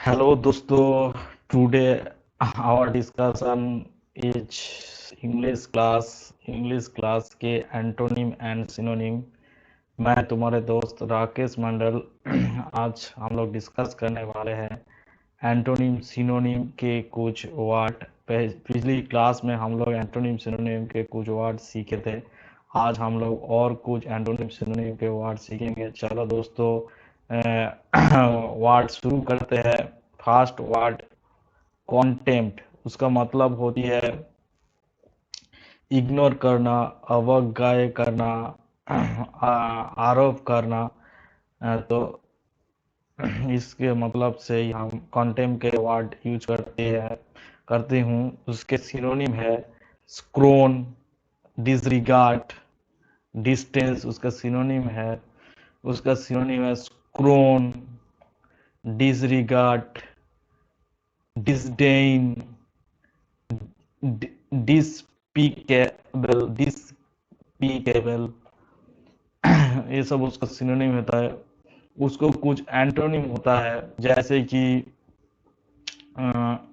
Hello दोस्तों, today our discussion is English class के antonym and synonym. मैं तुम्हारे दोस्त राकेश मंडल। आज हम लोग डिस्कस करने वाले हैं एंटोनिम सिनोनिम के कुछ वर्ड। पिछली क्लास में हम लोग एंटोनिम सिनोनिम के कुछ वर्ड सीखे थे। आज हम लोग और कुछ एंटोनिम सिनोनिम के वर्ड सीखेंगे। चलो दोस्तों, वर्ड शुरू करते हैं। फर्स्ट वर्ड कॉन्टेम्प्ट, उसका मतलब होती है इग्नोर करना, अवज्ञा करना, आरोप करना। तो इसके मतलब से ही हम कॉन्टेम्प्ट के वर्ड यूज करते हूँ। उसके सिनोनिम है स्क्रोन, डिसरिगार्ड, डिस्टेंस। उसका सिनोनिम है स्क्रोन, डिसरिगार्ड, डिसडेन, डिस्पीकेबल। ये सब उसका सिनोनिम होता है। उसको कुछ एंटोनिम होता है, जैसे कि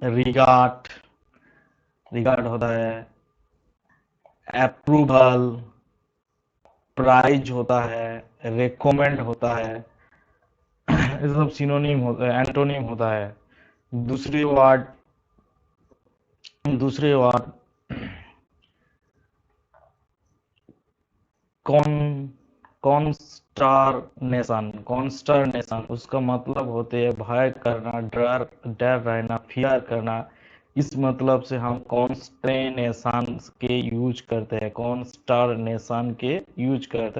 रिगार्ड रिगार्ड होता है, अप्रूवल, प्राइज होता है, रेकमेंड होता है। ये सब सिनोनिम होता है, एंटोनिम होता है। दूसरी वर्ड दूसरे वर्ड कॉन कॉन्स्टरनेशन, उसका मतलब होते है भय करना, डर डर रहना, फियर करना। इस मतलब से हम कॉन्स्टरनेशन के यूज करते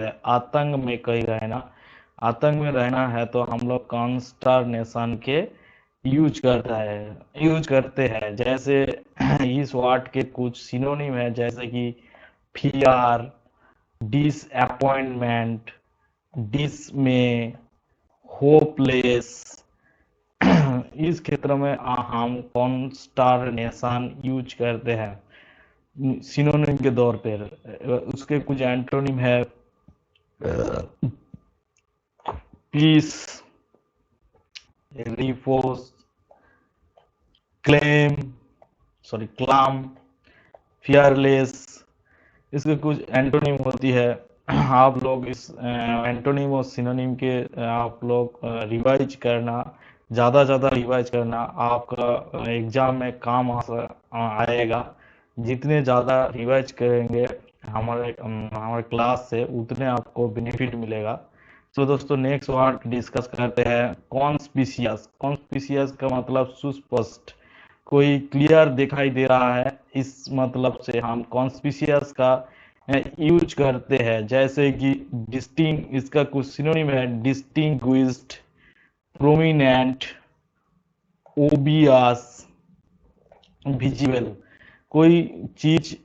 हैं। आतंक में रहना है तो हम लोग कॉन्स्टरनेशन के यूज करते हैं। जैसे इस वर्ड के कुछ सिनोनिम है, जैसे कि फियर, डिसअपॉइंटमेंट, डिसमे, होपलेस। इस क्षेत्र में हम कॉन्स्टरनेशन यूज करते हैं सिनोनिम के तौर पर। उसके कुछ एंटोनिम है पीस, रिपोज, क्लाम, फियरलेस। इसके कुछ एंटोनिम होती है। आप लोग इस एंटोनिम और सिनोनिम के आप लोग रिवाइज करना, ज़्यादा रिवाइज करना। आपका एग्जाम में काम आएगा। जितने ज़्यादा रिवाइज करेंगे हमारे क्लास से, उतने आपको बेनिफिट मिलेगा। तो दोस्तों, नेक्स्ट वर्ड डिस्कस करते हैं कॉन्स्पिशियस। कॉन्स्पिशियस का मतलब सुस्पष्ट, कोई क्लियर दिखाई दे रहा है। इस मतलब से हम कॉन्स्पिशियस का यूज करते हैं। जैसे कि डिस्टिंग, इसका कुछ सिनोनिम है डिस्टिंग्विश्ड, प्रोमिनेंट, ओबियस, विजिबल। कोई चीज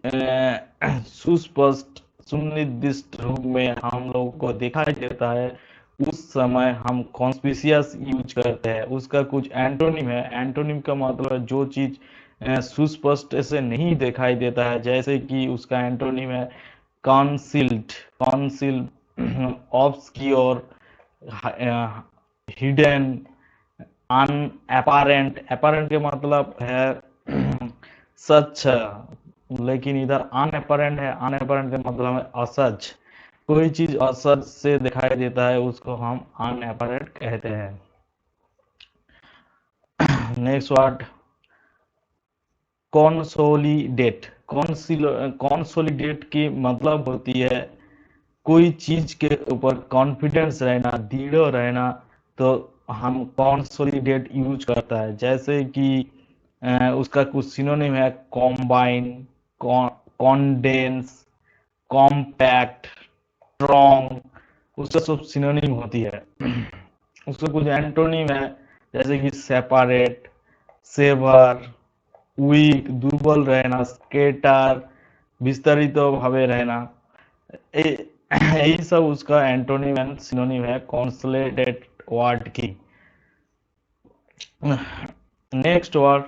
सुस्पष्ट, सुनिर्दिष्ट रूप में हम लोगों को दिखाई देता है, उस समय हम कॉन्स्पिशियस यूज करते हैं। उसका कुछ एंटोनिम है। एंटोनिम का मतलब है जो चीज सुस्पष्ट से नहीं दिखाई देता है। जैसे कि उसका एंटोनिम है कॉन्सिल्ड, ऑब्सक्योर, हिडन, अनअपारेंट। अपारेंट के मतलब है सच, लेकिन इधर अनअपारेंट है। अनअपारेंट का मतलब है असच। कोई चीज असच से दिखाई देता है, उसको हम अनअपारेंट कहते हैं। Next word consolidate. कॉन्सोलिडेट की मतलब होती है कोई चीज के ऊपर कॉन्फिडेंस रहना, दृढ़ रहना। तो हम कॉन्सोलिडेट यूज करता है। जैसे कि उसका कुछ सिनोनिम है कॉम्बाइन, कॉन्डेंस, कॉम्पैक्ट, स्ट्रॉन्ग। उसका सब सिनोनिम होती है। उसका कुछ एंटोनिम है, जैसे कि सेपरेट, सेवर, वीक, दुर्बल रहना, स्केटर, विस्तारित भावे रहना। यही सब उसका एंटोनिम एंड सिनोनिम है कॉन्सोलिडेट वर्ड की। Next word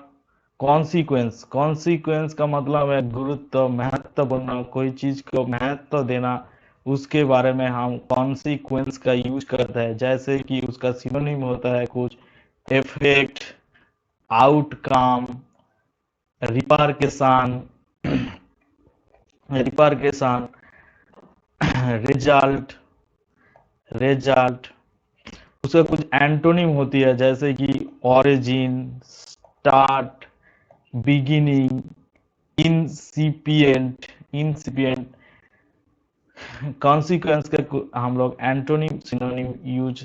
consequence. कॉन्सिक्वेंस का मतलब है गुरुत्व, महत्वपूर्ण, कोई चीज को महत्व देना। उसके बारे में हम कॉन्सिक्वेंस का यूज करते हैं। जैसे कि उसका सिनोनिम होता है कुछ इफेक्ट, आउटकम, रिपार्केशन, रिपार्केशन, रिजल्ट, रिजल्ट। उसका कुछ एंटोनिम होती है जैसे कि ओरिजिन, स्टार्ट, बिगिनिंग, इंसिपिएंट, इंसिपिएंट। कॉन्सिक्वेंस के हम लोग एंटोनिम सिनोनिम यूज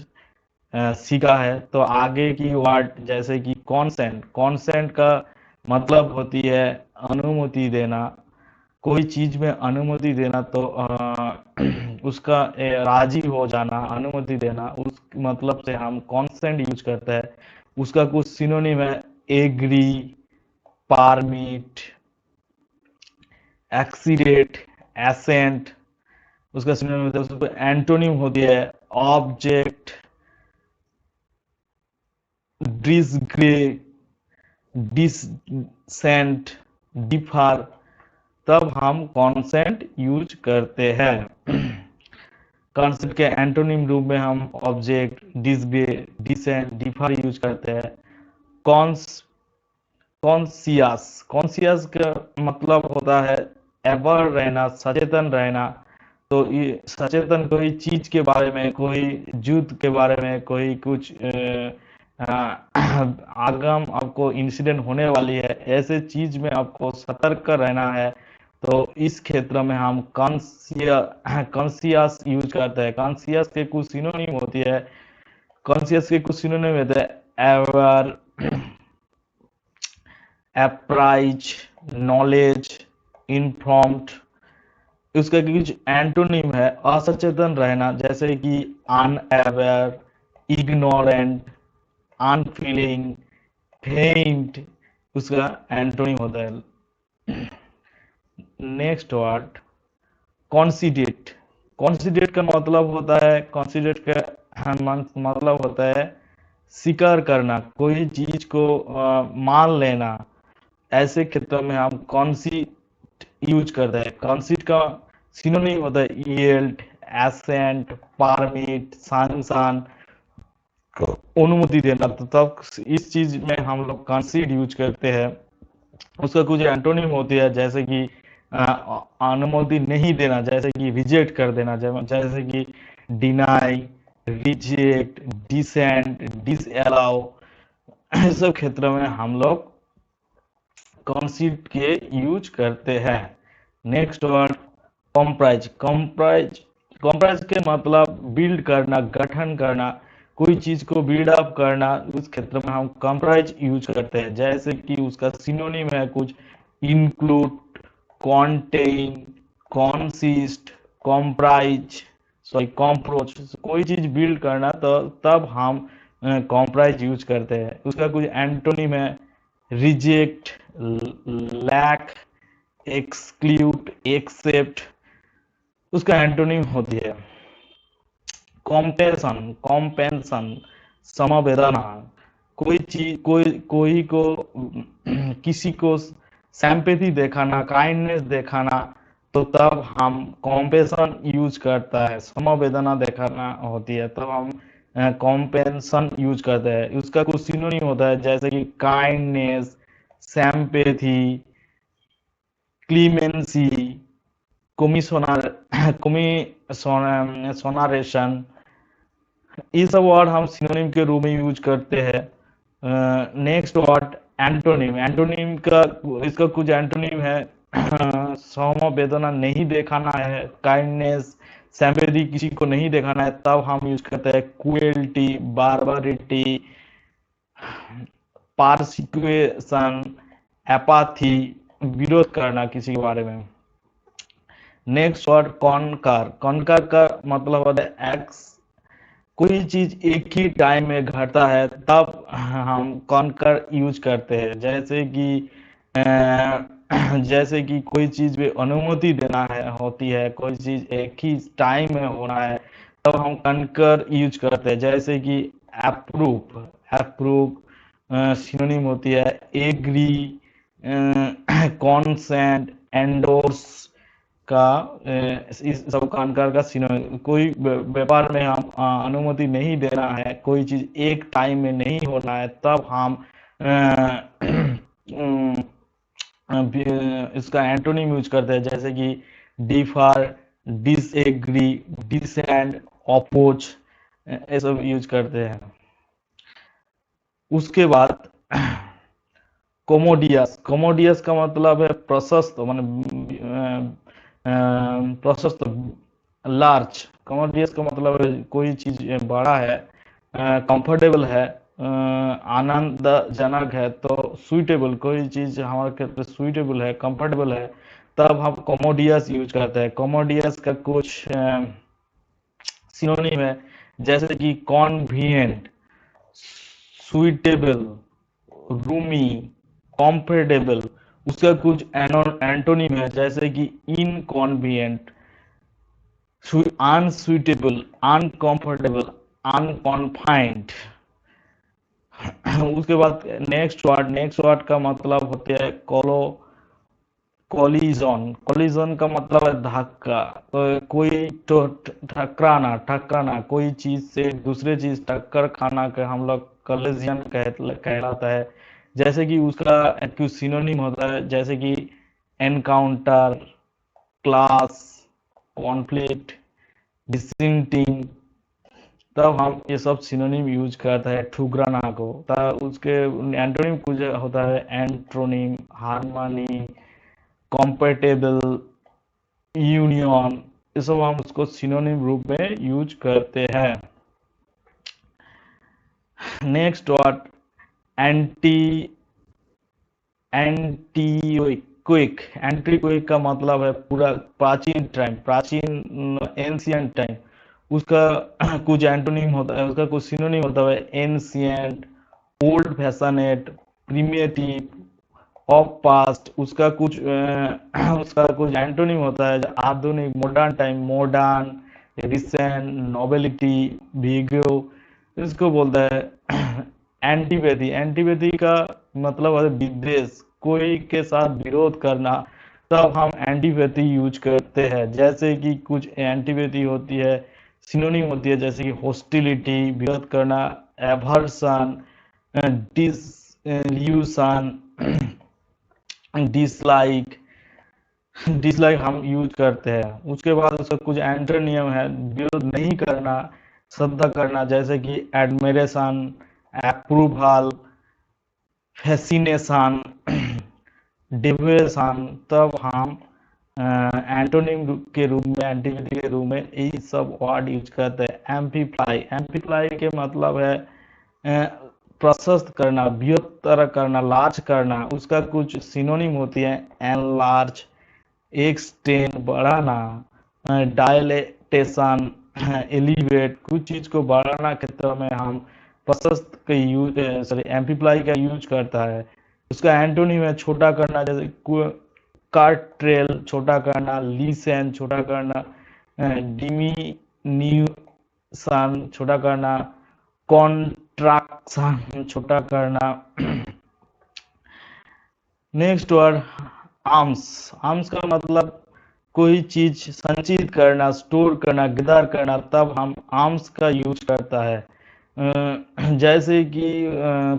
सीखा है। तो आगे की वर्ड जैसे कि कॉन्सेंट, कॉन्सेंट का मतलब होती है अनुमति देना। कोई चीज में अनुमति देना तो उसका राजी हो जाना, अनुमति देना, उस मतलब से हम कॉन्सेंट यूज करते हैं। उसका कुछ सिनोनिम है एग्री, परमिट, एक्सीडेट, एसेंट। उसका सिनोनिम होता है, उसका एंटोनिम होती है ऑब्जेक्ट, डिसग्रे, डिसेंट, डिफर। तब हम कॉन्सेंट यूज करते हैं। कॉन्सेप्ट के एंटोनिम रूप में हम ऑब्जेक्ट, डिसग्रे, डिसेंट, डिफर यूज करते हैं। कॉन्स कॉन्सियस, कॉन्सियस का मतलब होता है एवर रहना, सचेतन रहना। तो ये सचेतन कोई चीज के बारे में, कोई युद्ध के बारे में, कोई कुछ आगम आपको इंसिडेंट होने वाली है, ऐसे चीज में आपको सतर्क रहना है। तो इस क्षेत्र में हम कॉन्सियस यूज करते हैं। कॉन्सियस के कुछ सिनोनिम होती है, कॉन्सियस के कुछ सिनोनिम होते हैं एवर, अप्राइज, नॉलेज, इन्फॉर्म्ड। उसका कुछ एंटोनिम है असचेतन रहना जैसे कि अनअवेयर, इग्नोरेंट, अनफीलिंग, फेंट। उसका एंटोनिम होता है। Next word कॉन्सिडेट। कॉन्सिडेट का मतलब होता है, कॉन्सिडेट का मतलब होता है स्वीकार करना, कोई चीज को मान लेना। ऐसे क्षेत्रों में हम कॉन्सीड यूज करते हैं। कॉन्सीड का सिनोनिम होता है यील्ड, एसेंट, परमिट, सैंक्शन, अनुमति देना। तो तब इस चीज में हम लोग कॉन्सीड यूज करते हैं। उसका कुछ एंटोनिम होती है जैसे कि अनुमति नहीं देना, जैसे कि रिजेक्ट कर देना, जैसे कि डिनाई, रिजेक्ट, डिसेंट, डिसअलाउ। इस सब क्षेत्रों में हम लोग कॉन्सीड के यूज करते हैं। Next word comprise. Comprise, comprise के मतलब बिल्ड करना, गठन करना, कोई चीज को बिल्ड अप करना। उस क्षेत्र में हम कॉम्प्राइज यूज करते हैं। जैसे कि उसका सिनोनिम है कुछ include, contain, consist, comprise, sorry comproach. कोई चीज बिल्ड करना तो तब हम कॉम्प्राइज यूज करते हैं। उसका कुछ एंटोनिम है रिजेक्ट, लैक, एक्सक्लूड, एक्सेप्ट। उसका एंटोनिम होती है कॉम्पेंशन, कॉम्पेंशन, समवेदना। कोई चीज, कोई को किसी को सैम्पैथी दिखाना, काइंडनेस दिखाना, तो तब हम कॉम्पेंशन यूज करता है। समवेदना दिखाना होती है तब हम कॉम्पेंशन यूज करते हैं। उसका कुछ सिनोनिम होता है जैसे कि काइंडनेस, सैम्पैथी, क्लीमेंसी, कमीशनर, कमीशनरेशन। ये सब वर्ड हम सिनोनिम के रूप में यूज करते हैं। Next word antonym. एंटोनिम का, इसका कुछ एंटोनिम है समवेदना नहीं दिखाना है, काइंडनेस, सिंपैथी, किसी को नहीं दिखाना है, तब हम यूज करते हैं क्रुएल्टी, बार्बरिटी, पार्सिक्यूशन, एपाथी, विरोध करना किसी के बारे में। Next word conquer. कॉनकर का मतलब होता है एक्स, कोई चीज एक ही टाइम में घटता है तब हम कॉनकर यूज करते हैं। जैसे कि जैसे कि कोई चीज में अनुमति देना है, होती है, कोई चीज एक ही टाइम में होना है, तब हम कॉनकर यूज करते हैं। जैसे कि अप्रूव, अप्रूव सिनोनिम होती है एग्री, कॉन्सेंट, एंडोर्स का। इस सब कॉनकर का सिनोनिम। कोई व्यापार में हम अनुमति नहीं देना है, कोई चीज एक टाइम में नहीं होना है, तब हम इसका एंटोनिम यूज करते हैं, जैसे कि डिफर, डिसएग्री, डिसेंड, अपोज, ये सब यूज करते हैं। उसके बाद कोमोडियस, कोमोडियस का मतलब है प्रशस्त, माने प्रशस्त, लार्ज। कोमोडियस का मतलब है कोई चीज बड़ा है, कंफर्टेबल है, आनंदजनक है, तो सुइटेबल, कोई चीज हमारे कहते सुइटेबल है, कंफर्टेबल है, तब हम कोमोडियस यूज करते हैं। कोमोडियस का कुछ सिनोनिम है, जैसे कि कॉन्वीनिएंट, सुइटेबल, रूमी, कंफर्टेबल। उसका कुछ एंटोनिम है, जैसे कि इनकॉन्वीनियंट, अनसुइटेबल, अनकंफर्टेबल, अनकॉन्फाइंड। उसके बाद नेक्स्ट वर्ड का मतलब होते हैं कोलिजन। कोलिजन का मतलब है धक्का, तो कोई तो टकराना, टकराना, कोई चीज से दूसरे चीज टक्कर खाना के हम लोग कोलिजन कहलाता है। जैसे कि उसका कुछ सिनोनिम होता है, जैसे कि एनकाउंटर, क्लास, कॉन्फ्लिक्ट, डिसिंटिंग। तब हम ये सब सिनोनिम यूज करते हैं ठुकराना को। तब उसके एंटोनिम कुछ होता है, एंट्रोनिम, हार्मनी, कॉम्पेटेबल, यूनियन। ये सब हम उसको सिनोनिम रूप में यूज करते हैं। Next word anti antique. Antique का मतलब है पूरा प्राचीन टाइम, प्राचीन एंशियंट टाइम। उसका कुछ एंटोनिम होता है, उसका कुछ सिनोनिम होता है, ancient, old fashioned, primitive, of past. उसका कुछ उसका कुछ एंटोनिम होता है, आधुनिक, modern time, modern, recent, nobility, वीगो। इसको बोलता है एंटीपैथी। एंटीपैथी का मतलब है विद्वेष, कोई के साथ विरोध करना, तब हम एंटीपैथी यूज करते हैं। जैसे कि कुछ एंटीपैथी होती है, सिनोनिम होती है, जैसे कि हॉस्टिलिटी, विरोध करना, एवर्सन, डिसल्यूशन, डिसलाइक। डिसलाइक हम यूज करते हैं। उसके बाद उसका कुछ एंटोनियम है, विरोध नहीं करना, श्रद्धा करना, जैसे कि एडमिरेशन, अप्रूवल, फैसिनेशन, डिवोशन। तब हम एंटोनिम के रूप में, एंटीपैथी के रूप में यही सब वर्ड यूज करते हैं। एम्पलीफाई, एम्पलीफाई के मतलब है प्रशस्त करना, बृहत्तर करना, लार्ज करना। उसका कुछ सिनोनिम होती है, एनलार्ज, एक्सटेंड, बढ़ाना, डायलेटेशन, एलिवेट। कुछ चीज को बढ़ाना के तरह में हम प्रशस्त का यूज, सॉरी, एम्पलीफाई का यूज करता है। उसका एंटोनिम है छोटा करना, जैसे कार्ट्रेल, छोटा करना, लीसेन, छोटा करना, डिमिन्यूशन, छोटा करना, कॉन्ट्रैक्शन, छोटा करना। Next word arms. आर्म्स का मतलब कोई चीज संचित करना, स्टोर करना, गिदार करना, तब हम आर्म्स का यूज करता है। जैसे कि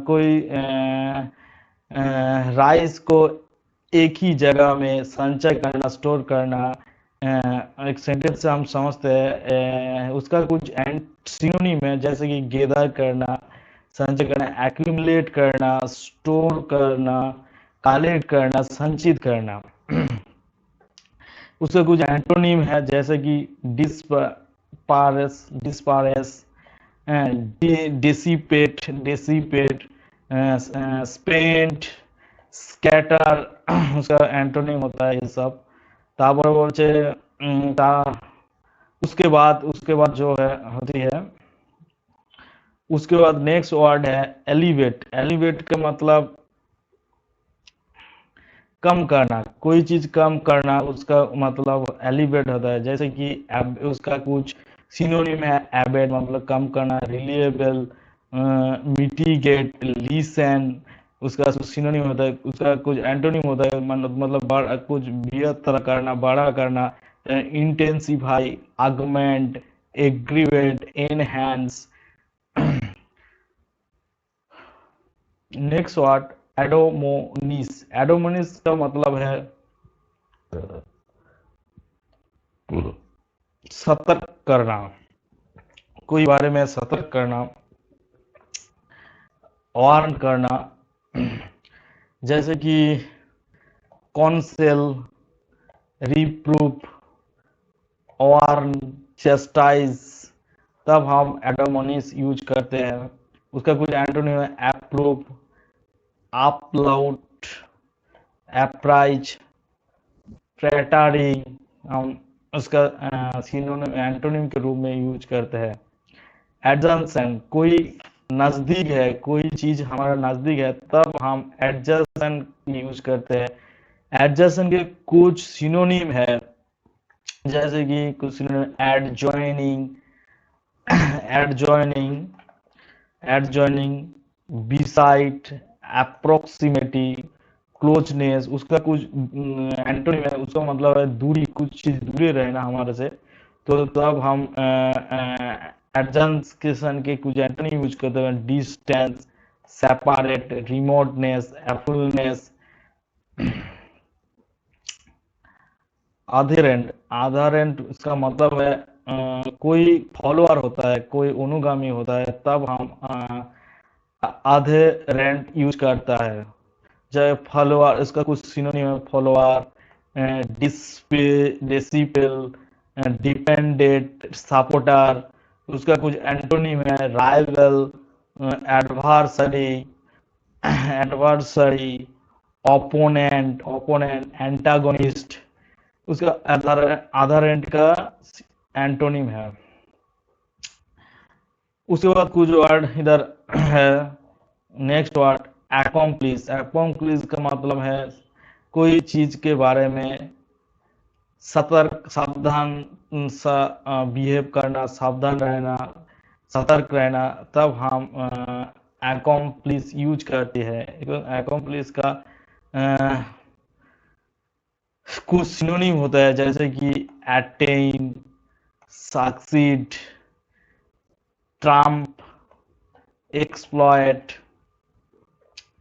कोई राइस को एक ही जगह में संचय करना, स्टोर करना। एक सेंटेंस से हम समझते हैं, उसका कुछ सिनोनिम है, जैसे कि गेदर करना, संचय करना, एक्यूमुलेट करना, स्टोर करना, कलेक्ट करना, संचित करना। उसका कुछ एंटोनिम है, जैसे कि डिस्पारस, डिस्पारस, डेसिपेट, डेसिपेट, स्पेंट, स्कैटर। उसका एंटोनिम होता है ये सब। तापर बोलছে ता उसके बाद जो है होती है, उसके बाद नेक्स्ट वर्ड है एलिवेट। एलिवेट का मतलब कम करना, कोई चीज कम करना, उसका मतलब एलिवेट होता है। जैसे कि उसका कुछ सिनोनिम है, एबेट मतलब कम करना, रिलीएबल, मिटिगेट, लीसन। उसका सिनोनिम होता है, उसका कुछ एंटोनिम होता है, मतलब बड़ा, कुछ बृहत्तर करना, बड़ा करना, intensify, augment, aggravate, enhance. Next word एडोमोनिस। एडोमोनिस का मतलब है सतर्क करना, कोई बारे में सतर्क करना, वार्न करना। जैसे कि कॉन्सेल, रिप्रूफ, वार्न, चेस्टाइज, तब हम एडोमोनिस यूज करते हैं। उसका कुछ एंटोनिम है एप्रूव, अपलाउट, एप्राइज, फ्लैटरिंग, हम उसका सिनोनिम एंटोनिम के रूप में यूज करते हैं। एडजेसेंट, कोई नजदीक है, कोई चीज हमारा नजदीक है, तब हम एडजेसेंट यूज करते हैं। एडजेसेंट के कुछ सिनोनिम है, जैसे कि कुछ synonym adjoining, adjoining, adjoining, beside, अप्रोक्सीमेटी, closeness. उसका कुछ एंटोनिम है, उसका मतलब है दूरी, कुछ चीज दूरी रहना हमारे से। तो तब हम एडजेंसेशन के कुछ एंटोनिम यूज करते हैं। डिस्टेंस, सेपरेट, रिमोटनेस, एफुलनेस। अधेरेंट, अधेरेंट इसका मतलब है कोई फॉलोअर होता है, कोई अनुगामी होता है, तब हम अधेरेंट यूज करता है। चाहे फॉलोअर, इसका कुछ सिनोनिम है फॉलोअर, डिसिपल, डिपेंडेंट, सपोर्टर। उसका कुछ एंटोनिम है rival, adversary, adversary, opponent, opponent, antagonist. उसका आधार एंड का एंटोनिम है। उसके बाद कुछ वर्ड इधर है। Next word accomplish. अकॉम्प्लिश का मतलब है कोई चीज के बारे में सतर्क, सावधान सा बिहेव करना, सावधान रहना, सतर्क रहना, तब हम अकॉम्प्लिश यूज करते हैं। अकॉम्प्लिश का अ, कुछ सिनोनिम होता है, जैसे कि अटेन, सक्सीड, ट्रम्प, एक्सप्लॉयट,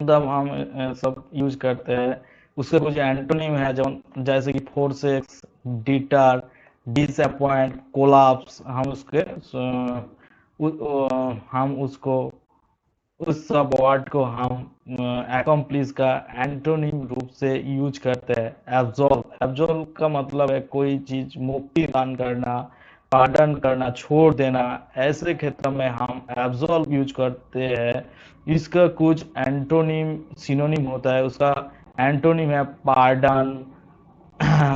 तब हम सब यूज करते हैं। उसके कुछ एंटोनिम है, जो जैसे कि फोर्सेस, डिटर, डिसअपॉइंट, कोलाप्स। हम उसको उस सब वर्ड को हम अकॉम्प्लिश का एंटोनिम रूप से यूज करते हैं। एब्जॉल्व, एब्जॉल्व का मतलब है कोई चीज मुक्ति दान करना, पार्डन करना, छोड़ देना। ऐसे क्षेत्र में हम एब्जॉल्व यूज करते हैं। इसका कुछ एंटोनिम, सिनोनिम होता है। उसका एंटोनिम है पार्डन,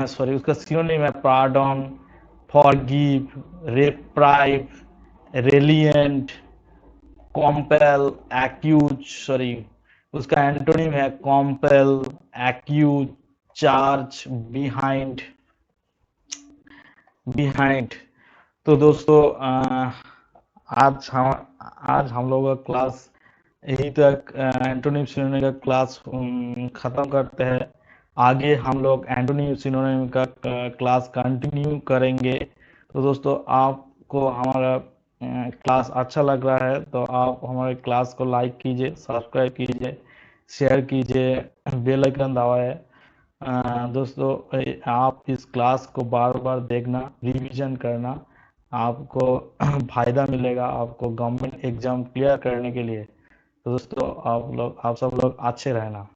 सॉरी, उसका सिनोनिम है पार्डन, फॉरगिव, रेप्राइव, रेलिएंट, कॉम्पेल, एक्यूज, सॉरी, उसका एंटोनिम है कॉम्पेल, एक्यूज, चार्ज, बिहाइंड, बिहाइंड। तो दोस्तों आज हम लोग का क्लास यही तक, एंटोनिम सिनोनिम का क्लास खत्म करते हैं। आगे हम लोग एंटोनिम सिनोनिम का क्लास कंटिन्यू करेंगे। तो दोस्तों आपको हमारा क्लास अच्छा लग रहा है तो आप हमारे क्लास को लाइक कीजिए, सब्सक्राइब कीजिए, शेयर कीजिए, बेल आइकन दबाएं। दोस्तों आप इस क्लास को बार बार देखना, रिवीजन करना, आपको फायदा मिलेगा, आपको गवर्नमेंट एग्जाम क्लियर करने के लिए। तो दोस्तों आप सब लोग अच्छे रहना।